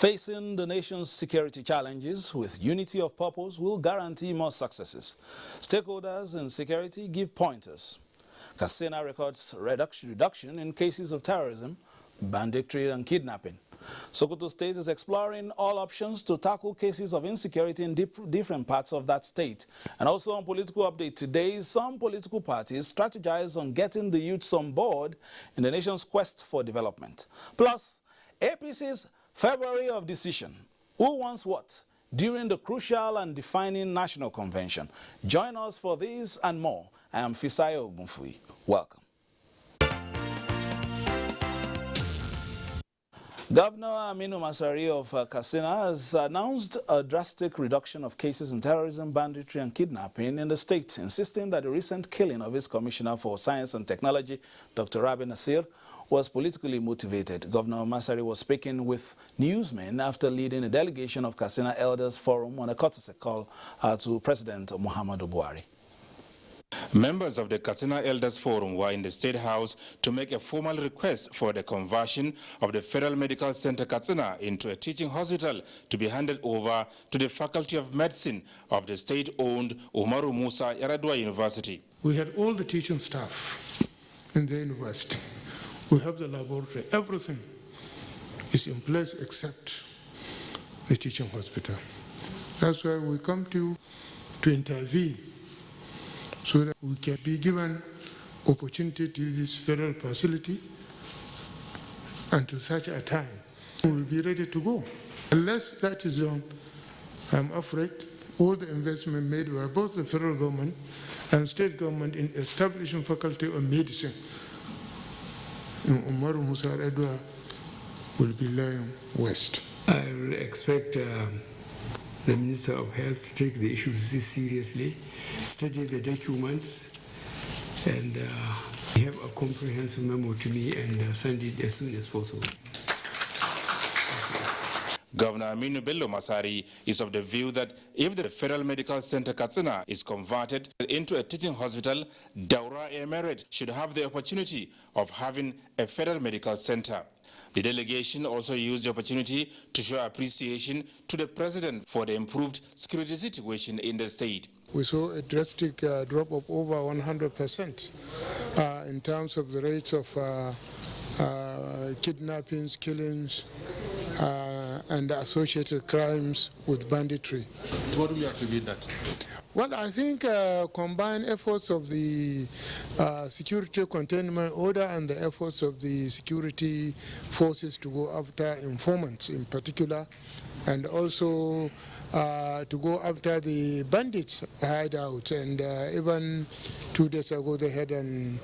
Facing the nation's security challenges with unity of purpose will guarantee more successes. Stakeholders in security give pointers. Katsina records reduction in cases of terrorism, banditry and kidnapping. Sokoto State is exploring all options to tackle cases of insecurity in different parts of that state. And also on political update today, some political parties strategize on getting the youths on board in the nation's quest for development. Plus, APC's February of decision. Who wants what? During the crucial and defining national convention. Join us for this and more. I am Fisayo Ogunfui. Welcome. Governor Aminu Masari of Katsina has announced a drastic reduction of cases in terrorism, banditry and kidnapping in the state, insisting that the recent killing of his Commissioner for Science and Technology, Dr. Rabi Nasir, was politically motivated. Governor Masari was speaking with newsmen after leading a delegation of Katsina Elders Forum on a courtesy call to President Muhammadu Buhari. Members of the Katsina Elders Forum were in the State House to make a formal request for the conversion of the Federal Medical Center Katsina into a teaching hospital to be handed over to the Faculty of Medicine of the state-owned Umaru Musa Yar'Adua University. We had all the teaching staff in the university. We have the laboratory. Everything is in place except the teaching hospital. That's why we come to intervene, so that we can be given opportunity to use this federal facility until such a time we will be ready to go. Unless that is done, I'm afraid all the investment made by both the federal government and state government in establishing faculty of medicine in Umaru Musa Yar'Adua will be lying west. I will expect the Minister of Health to take the issue seriously, study the documents, and have a comprehensive memo to me and send it as soon as possible. Governor Aminu Bello Masari is of the view that if the Federal Medical Center Katsina is converted into a teaching hospital, Daura Emirate should have the opportunity of having a federal medical center. The delegation also used the opportunity to show appreciation to the president for the improved security situation in the state. We saw a drastic drop of over 100% in terms of the rates of kidnappings, killings, and associated crimes with banditry. What do you attribute that? Well, I think combined efforts of the security containment order and the efforts of the security forces to go after informants in particular, and also to go after the bandits hideout. And even 2 days ago they had an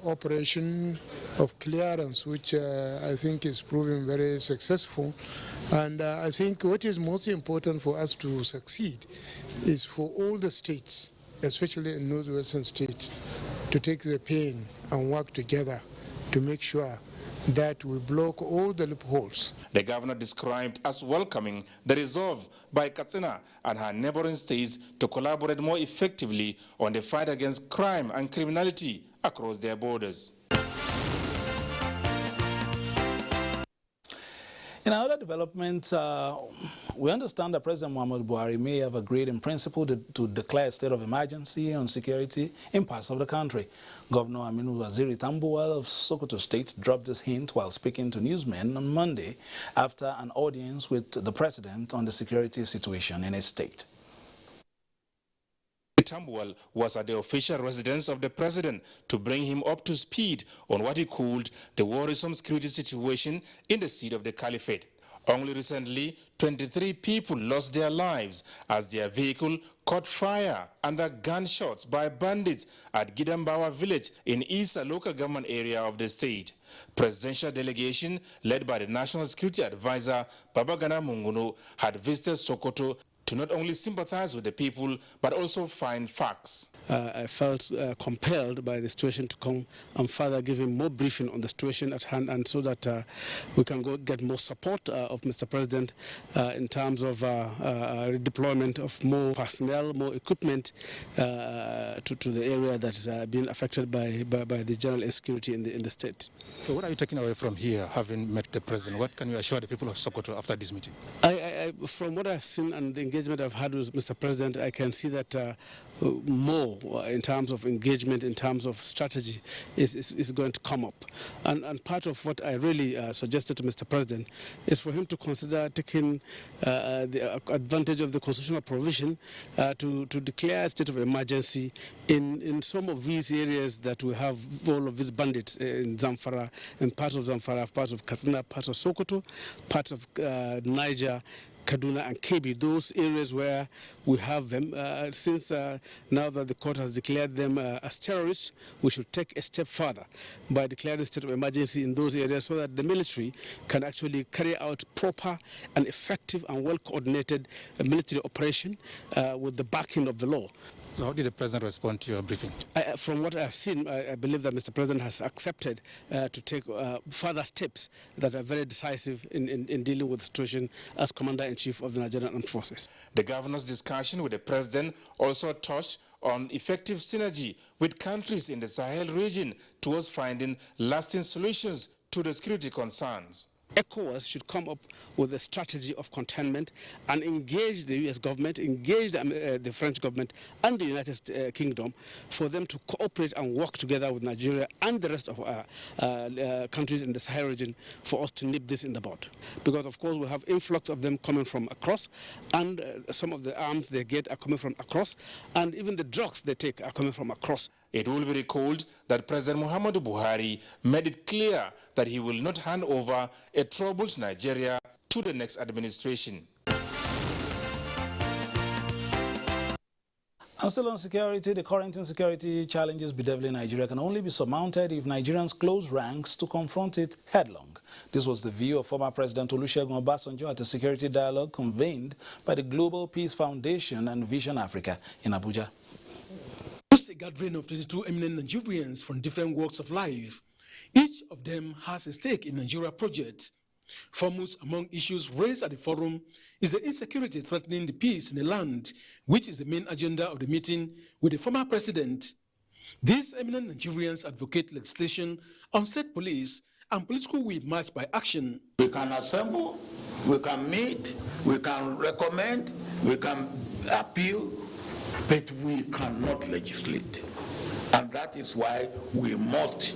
operation of clearance, which I think is proving very successful. And I think what is most important for us to succeed is for all the states, especially in northwestern states, to take the pain and work together to make sure that we block all the loopholes. The governor described as welcoming the resolve by Katsina and her neighboring states to collaborate more effectively on the fight against crime and criminality across their borders. In another development, we understand that President Muhammadu Buhari may have agreed in principle to declare a state of emergency on security in parts of the country. Governor Aminu Waziri Tambuwal of Sokoto State dropped this hint while speaking to newsmen on Monday after an audience with the president on the security situation in his state. Tambuwal was at the official residence of the president to bring him up to speed on what he called the worrisome security situation in the seat of the caliphate. Only recently, 23 people lost their lives as their vehicle caught fire under gunshots by bandits at Gidambawa village in Isa local government area of the state. Presidential delegation led by the National Security Advisor Babagana Munguno had visited Sokoto to not only sympathize with the people, but also find facts. I felt compelled by the situation to come and further give him more briefing on the situation at hand, and so that we can go get more support of Mr. President in terms of redeployment of more personnel, more equipment to the area that is being affected by the general insecurity in the state. So what are you taking away from here, having met the President? What can you assure the people of Sokoto after this meeting? From what I've seen and the engagement I've had with Mr. President, I can see that more in terms of engagement, in terms of strategy, is going to come up. And part of what I really suggested to Mr. President is for him to consider taking the advantage of the constitutional provision to declare a state of emergency in some of these areas that we have all of these bandits in Zamfara, in parts of Zamfara, parts of Katsina, parts of Sokoto, parts of Niger, Kaduna and Kebbi, those areas where we have them. Since now that the court has declared them as terrorists, we should take a step further by declaring a state of emergency in those areas so that the military can actually carry out proper and effective and well-coordinated military operation with the backing of the law. So how did the President respond to your briefing? From what I've seen, I believe that Mr. President has accepted to take further steps that are very decisive in dealing with the situation as Commander-in-Chief of the Nigerian Armed Forces. The governor's discussion with the President also touched on effective synergy with countries in the Sahel region towards finding lasting solutions to the security concerns. ECOWAS should come up with a strategy of containment and engage the U.S. government, engage the French government and the United Kingdom for them to cooperate and work together with Nigeria and the rest of countries in the Sahel region for us to nip this in the bud. Because, of course, we have influx of them coming from across, and some of the arms they get are coming from across, and even the drugs they take are coming from across. It will be recalled that President Muhammadu Buhari made it clear that he will not hand over a troubled Nigeria to the next administration. And still on security, the current insecurity challenges bedeviling Nigeria can only be surmounted if Nigerians close ranks to confront it headlong. This was the view of former President Olusegun Obasanjo at a security dialogue convened by the Global Peace Foundation and Vision Africa in Abuja. A gathering of 22 eminent Nigerians from different walks of life. Each of them has a stake in Nigeria project. Foremost among issues raised at the forum is the insecurity threatening the peace in the land, which is the main agenda of the meeting with the former president. These eminent Nigerians advocate legislation on state police and political will march by action. We can assemble, we can meet, we can recommend, we can appeal, but we cannot legislate. And that is why we must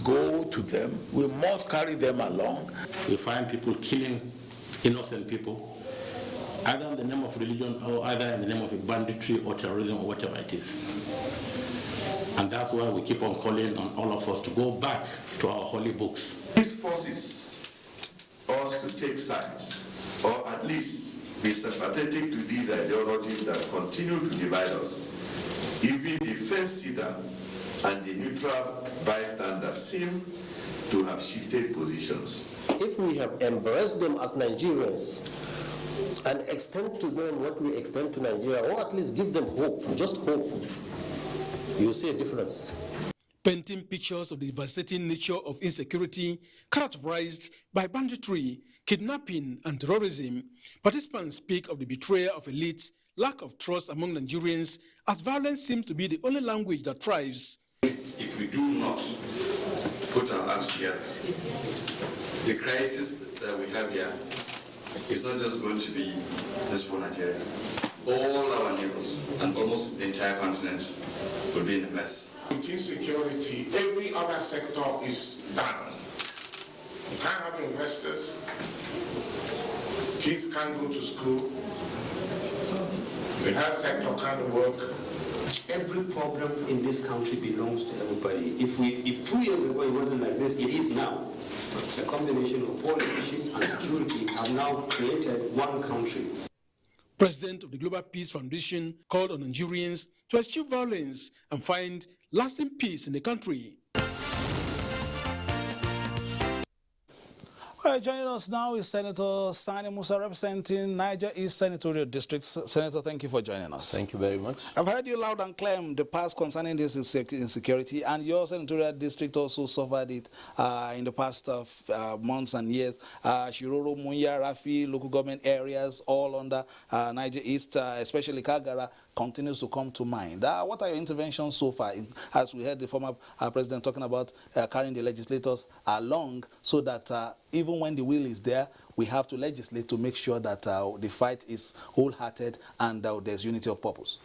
go to them, we must carry them along. We find people killing innocent people, either in the name of religion or either in the name of banditry or terrorism or whatever it is. And that's why we keep on calling on all of us to go back to our holy books. This forces us to take sides, or at least be sympathetic to these ideologies that continue to divide us. Even the fence-sitter and the neutral bystander seem to have shifted positions. If we have embraced them as Nigerians and extend to them what we extend to Nigeria, or at least give them hope, just hope, you'll see a difference. Painting pictures of the devastating nature of insecurity characterized by banditry, kidnapping, and terrorism, participants speak of the betrayal of elites, lack of trust among Nigerians, as violence seems to be the only language that thrives. If we do not put our hands together, the crisis that we have here is not just going to be just for Nigeria. All our neighbors and almost the entire continent will be in a mess. With insecurity, every other sector is down. You can't have investors. Kids can't go to school. The health sector can't work. Every problem in this country belongs to everybody. If 2 years ago it wasn't like this, it is now. The combination of war, leadership, and security have now created one country. President of the Global Peace Foundation called on Nigerians to eschew violence and find lasting peace in the country. All right, joining us now is Senator Sani Musa representing Niger East Senatorial District. Senator, thank you for joining us. Thank you very much. I've heard you loud and clear the past concerning this insecurity, and your senatorial district also suffered it in the past months and years. Shiroro, Munya, Rafi, local government areas, all under Niger East, especially Kagara, continues to come to mind. What are your interventions so far? As we heard the former president talking about carrying the legislators along so that even when the will is there, we have to legislate to make sure that the fight is wholehearted and there's unity of purpose.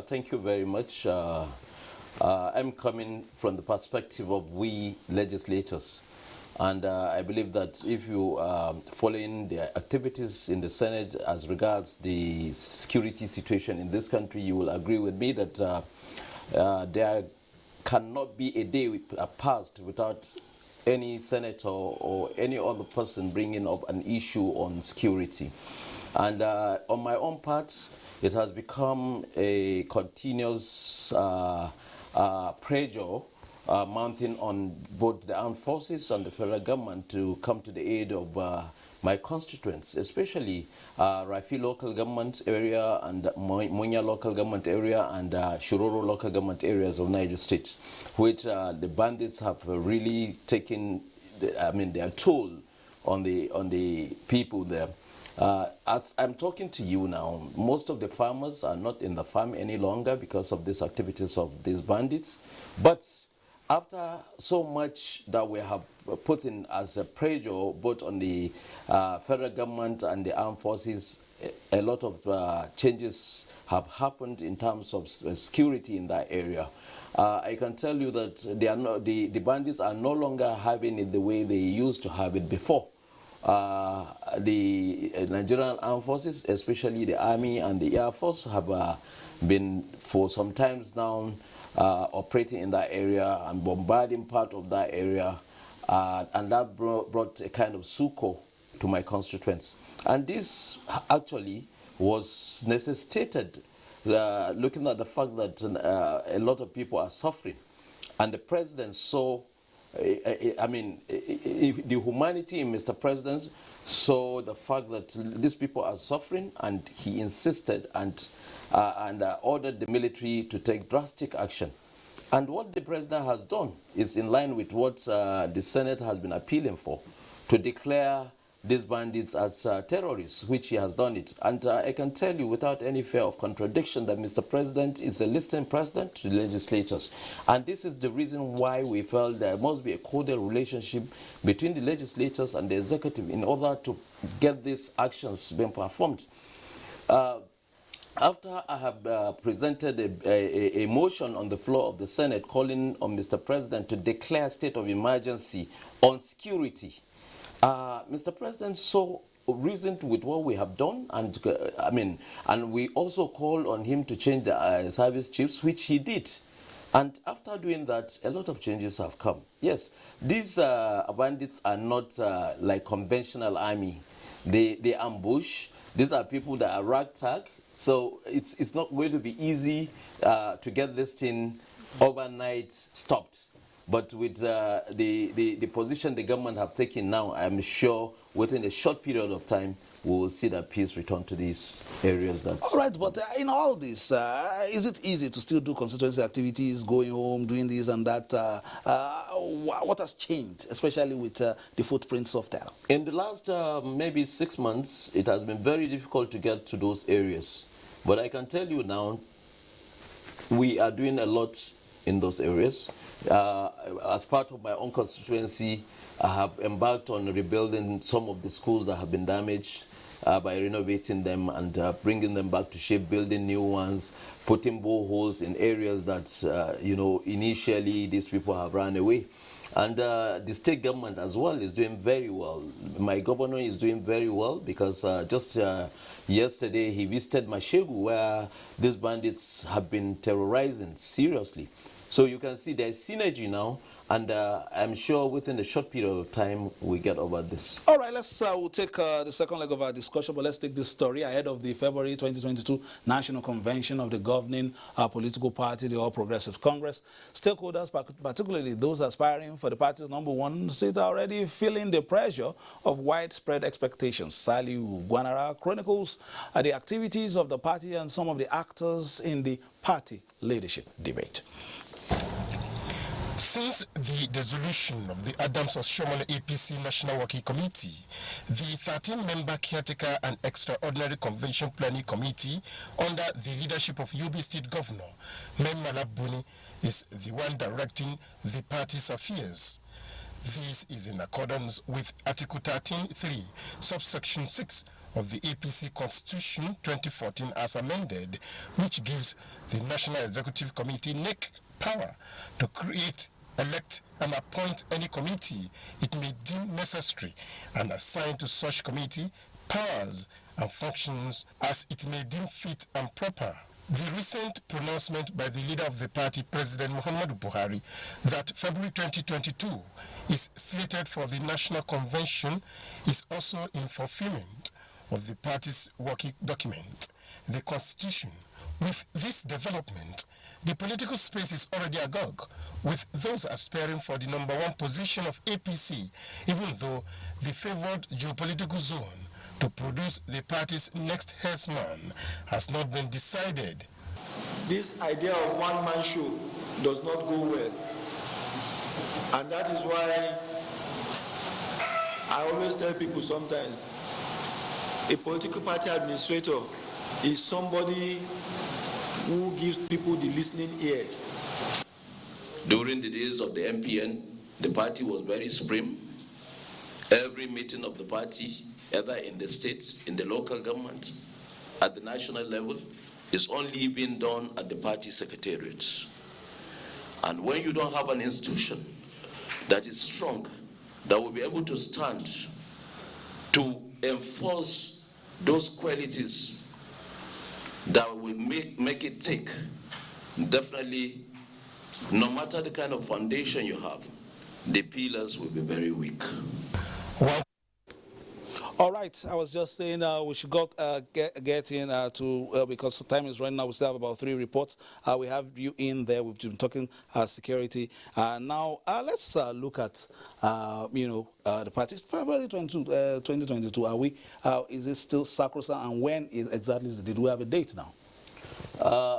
Thank you very much. I'm coming from the perspective of we legislators. And I believe that if you following the activities in the Senate as regards the security situation in this country, you will agree with me that there cannot be a day passed without any senator or any other person bringing up an issue on security. And on my own part, it has become a continuous pressure mounting on both the armed forces and the federal government to come to the aid of my constituents, especially Rafi local government area and Munya local government area and Shiroro local government areas of Niger State, which the bandits have really taken, their toll on the people there. As I'm talking to you now, most of the farmers are not in the farm any longer because of these activities of these bandits. But after so much that we have put in as a pressure both on the federal government and the armed forces, a lot of changes have happened in terms of security in that area. I can tell you that the bandits are no longer having it the way they used to have it before. The Nigerian armed forces, especially the Army and the Air Force, have been for some times now operating in that area and bombarding part of that area, and that brought a kind of succor to my constituents. And this actually was necessitated looking at the fact that a lot of people are suffering, and the president saw, the humanity in Mr. President saw the fact that these people are suffering, and he insisted and ordered the military to take drastic action. And what the president has done is in line with what the Senate has been appealing for, to declare these bandits as terrorists, which he has done it. And I can tell you without any fear of contradiction that Mr. President is a listening president to the legislators. And this is the reason why we felt there must be a cordial relationship between the legislators and the executive in order to get these actions being performed. After I have presented a motion on the floor of the Senate calling on Mr. President to declare state of emergency on security, Mr. President so reasoned with what we have done, and and we also called on him to change the service chiefs, which he did. And after doing that, a lot of changes have come. Yes, these bandits are not like conventional army. They ambush. These are people that are ragtag. So it's not going to be easy to get this thing overnight stopped. But with the position the government have taken now, I'm sure within a short period of time, we will see that peace return to these areas. All right, but in all this, is it easy to still do constituency activities, going home, doing this and that? What has changed, especially with the footprints of terror? In the last maybe 6 months, it has been very difficult to get to those areas. But I can tell you now, we are doing a lot in those areas. As part of my own constituency, I have embarked on rebuilding some of the schools that have been damaged by renovating them and bringing them back to shape, building new ones, putting boreholes in areas that, initially these people have run away. And the state government as well is doing very well. My governor is doing very well because just yesterday he visited Mashegu, where these bandits have been terrorizing seriously. So you can see there's synergy now, and I'm sure within a short period of time we get over this. All right, we'll take the second leg of our discussion, but let's take this story ahead of the February 2022 National Convention of the governing political party, the All Progressives Congress. Stakeholders, particularly those aspiring for the party's #1 seat, are already feeling the pressure of widespread expectations. Saliu Guanara chronicles the activities of the party and some of the actors in the party leadership debate. Since the dissolution of the Adams Oshiomhole APC National Working Committee, the 13-member Caretaker and Extraordinary Convention Planning Committee under the leadership of Yobe State Governor Mem Malabuni is the one directing the party's affairs. This is in accordance with Article 13.3, subsection 6 of the APC Constitution 2014 as amended, which gives the National Executive Committee NEC power to create, elect, and appoint any committee it may deem necessary and assign to such committee powers and functions as it may deem fit and proper. The recent pronouncement by the leader of the party, President Muhammadu Buhari, that February 2022 is slated for the National Convention is also in fulfillment of the party's working document, the Constitution. With this development, the political space is already agog, with those aspiring for the #1 position of APC, even though the favored geopolitical zone to produce the party's next headsman has not been decided. This idea of one-man show does not go well. And that is why I always tell people sometimes, a political party administrator is somebody who gives people the listening ear. During the days of the MPN, the party was very supreme. Every meeting of the party, either in the states, in the local government, at the national level, is only being done at the party secretariat. And when you don't have an institution that is strong, that will be able to stand to enforce those qualities that will make it tick, definitely, no matter the kind of foundation you have, the pillars will be very weak. All right, I was just saying we should get in to, because time is running out, we still have about 3 reports. We have you in there, we've been talking security. Now, let's look at, the party. February 2022, is it still sacrosanct, and when exactly did we have a date now?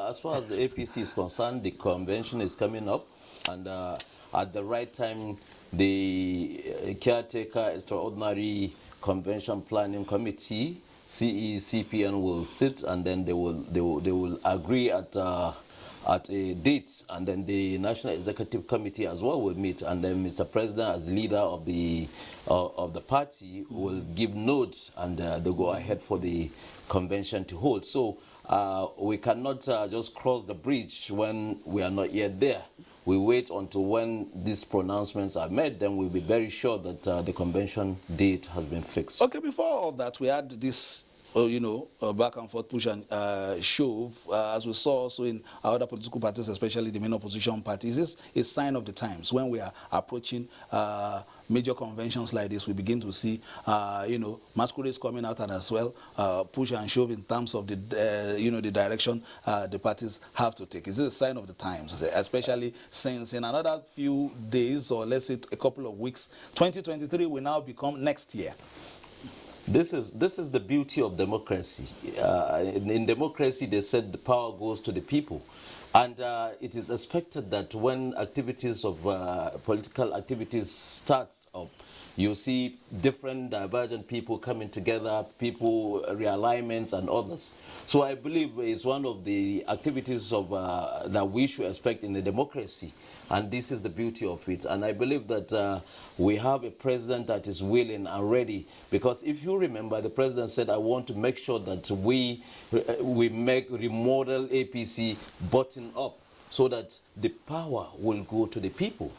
As far as the APC is concerned, the convention is coming up, and at the right time, the Caretaker Extraordinary Convention Planning Committee, CECPN, will sit, and then they will agree at a date, and then the National Executive Committee as well will meet, and then Mr. President, as leader of the party, will give notes, and they go ahead for the convention to hold. So we cannot just cross the bridge when we are not yet there. We wait until when these pronouncements are made, then we'll be very sure that the convention date has been fixed. Okay, before all that, we had this, back and forth push and shove, as we saw also in other political parties, especially the main opposition parties. This is a sign of the times. When we are approaching major conventions like this, we begin to see, masquerades coming out and as well push and shove in terms of the, the direction the parties have to take. Is this a sign of the times, especially since in another few days, or let's say a couple of weeks, 2023 will now become next year? This is the beauty of democracy. In democracy, they said the power goes to the people. And it is expected that when activities of political activities starts up, you see different divergent people coming together, people, realignments and others. So I believe it's one of the activities of that we should expect in a democracy. And this is the beauty of it. And I believe that we have a president that is willing and ready. Because if you remember, the president said, I want to make sure that we remodel APC button up so that the power will go to the people.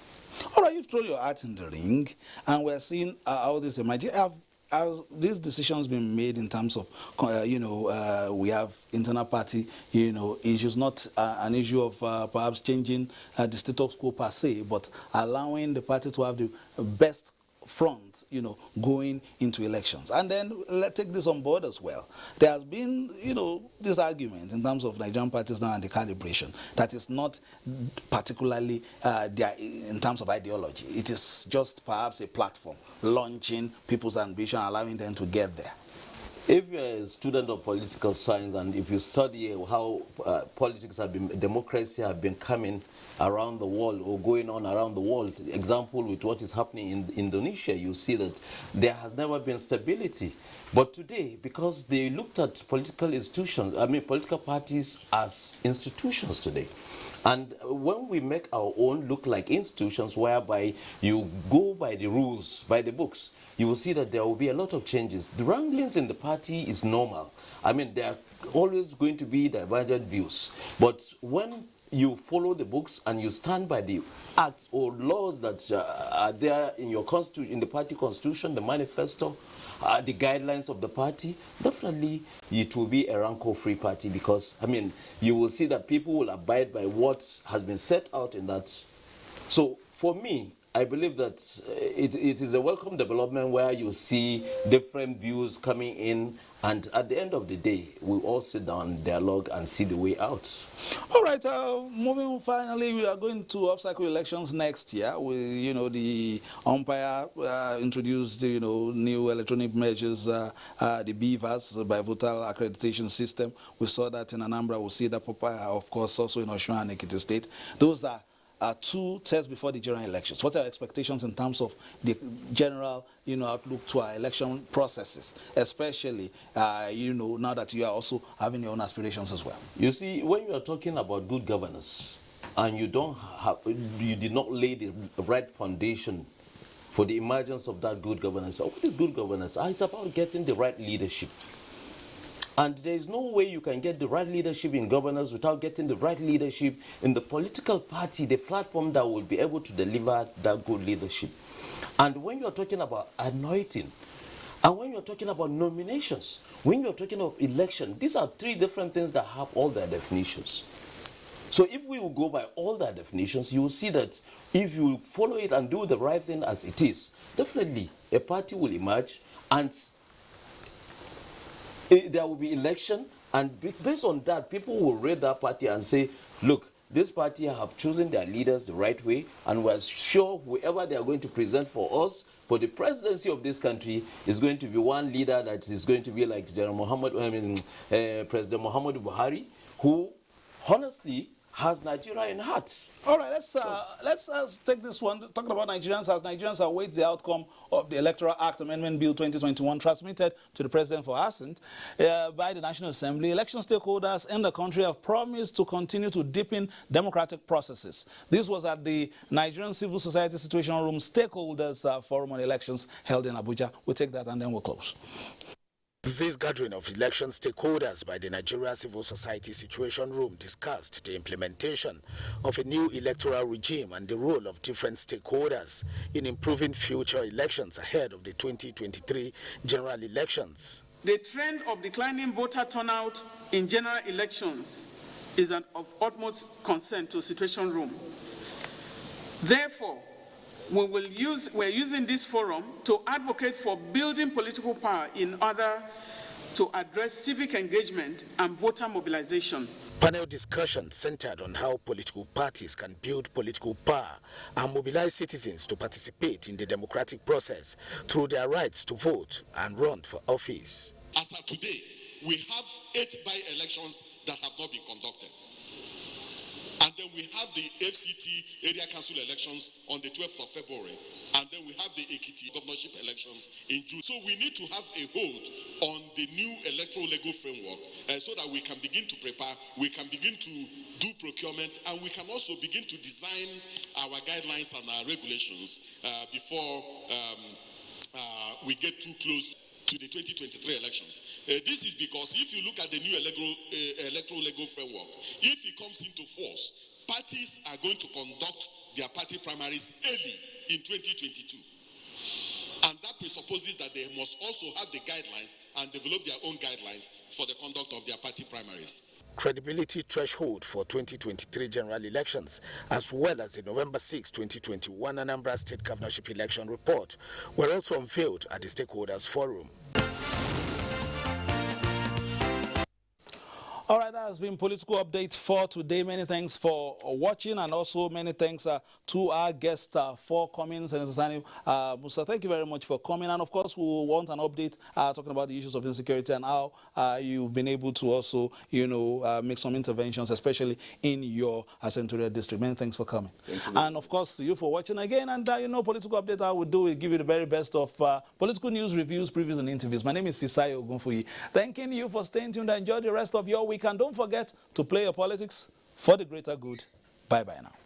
All right, you've thrown your hat in the ring, and we're seeing how this emerges. As these decisions been made in terms of, we have internal party, issues, not an issue of perhaps changing the status quo per se, but allowing the party to have the best front, going into elections. And then let's take this on board as well. There has been, this argument in terms of Nigerian parties now and the calibration that is not particularly in terms of ideology. It is just perhaps a platform launching people's ambition, allowing them to get there. If you're a student of political science and if you study how politics have been, democracy have been coming around the world or going on around the world, example with what is happening in Indonesia, you see that there has never been stability. But today, because they looked at political institutions, political parties as institutions today. And when we make our own look like institutions whereby you go by the rules, by the books, you will see that there will be a lot of changes. The wranglings in the party is normal. There are always going to be divergent views. But when you follow the books and you stand by the acts or laws that are there in your constitution, in the party constitution, the manifesto, the guidelines of the party, definitely it will be a rancor-free party because, you will see that people will abide by what has been set out in that. So for me, I believe that it is a welcome development where you see different views coming in, and at the end of the day, we all sit down, dialogue, and see the way out. All right, moving finally, we are going to off-cycle elections next year. The umpire introduced, new electronic measures, the BVAS, bivotal accreditation system. We saw that in Anambra. We'll see that, of course, also in Osun and Ekiti State. Those are 2 tests before the general elections. What are your expectations in terms of the general, outlook to our election processes, especially, now that you are also having your own aspirations as well? You see, when you are talking about good governance and you did not lay the right foundation for the emergence of that good governance, what is good governance? It's about getting the right leadership. And there is no way you can get the right leadership in governance without getting the right leadership in the political party, the platform that will be able to deliver that good leadership. And when you're talking about anointing, and when you're talking about nominations, when you're talking of election, these are 3 different things that have all their definitions. So if we will go by all their definitions, you will see that if you follow it and do the right thing as it is, definitely a party will emerge and there will be election, and based on that, people will rate that party and say, look, this party have chosen their leaders the right way, and we're sure whoever they are going to present for us, for the presidency of this country, is going to be one leader that is going to be like President Muhammadu Buhari, who honestly has Nigeria in heart. All right, let's take this one, talking about Nigerians, as Nigerians await the outcome of the Electoral Act Amendment Bill 2021 transmitted to the President for assent by the National Assembly. Election stakeholders in the country have promised to continue to deepen democratic processes. This was at the Nigerian Civil Society Situation Room Stakeholders Forum on Elections held in Abuja. We'll take that and then we'll close. This gathering of election stakeholders by the Nigeria Civil Society Situation Room discussed the implementation of a new electoral regime and the role of different stakeholders in improving future elections ahead of the 2023 general elections. The trend of declining voter turnout in general elections is of utmost concern to Situation Room. Therefore, we're using this forum to advocate for building political power in order to address civic engagement and voter mobilization. Panel discussion centered on how political parties can build political power and mobilize citizens to participate in the democratic process through their rights to vote and run for office. As of today, we have 8 by-elections that have not been conducted. And then we have the FCT area council elections on the 12th of February. And then we have the Ekiti governorship elections in June. So we need to have a hold on the new electoral legal framework so that we can begin to prepare, we can begin to do procurement, and we can also begin to design our guidelines and our regulations before we get too close to the 2023 elections. This is because if you look at the new electoral legal framework, if it comes into force, parties are going to conduct their party primaries early in 2022. And that presupposes that they must also have the guidelines and develop their own guidelines for the conduct of their party primaries. Credibility threshold for 2023 general elections, as well as the November 6, 2021 Anambra State Governorship Election report, were also unveiled at the Stakeholders Forum. All right, that has been Political Update for today. Many thanks for watching, and also many thanks to our guest for coming. Senator Musa, thank you very much for coming. And of course, we want an update talking about the issues of insecurity and how you've been able to also, make some interventions, especially in your senatorial district. Many thanks for coming. And of course, to you for watching again. And Political Update, I will do is give you the very best of political news, reviews, previews, and interviews. My name is Fisayo Ogunfuyi. Thanking you for staying tuned and enjoy the rest of your week. And don't forget to play your politics for the greater good. Bye-bye now.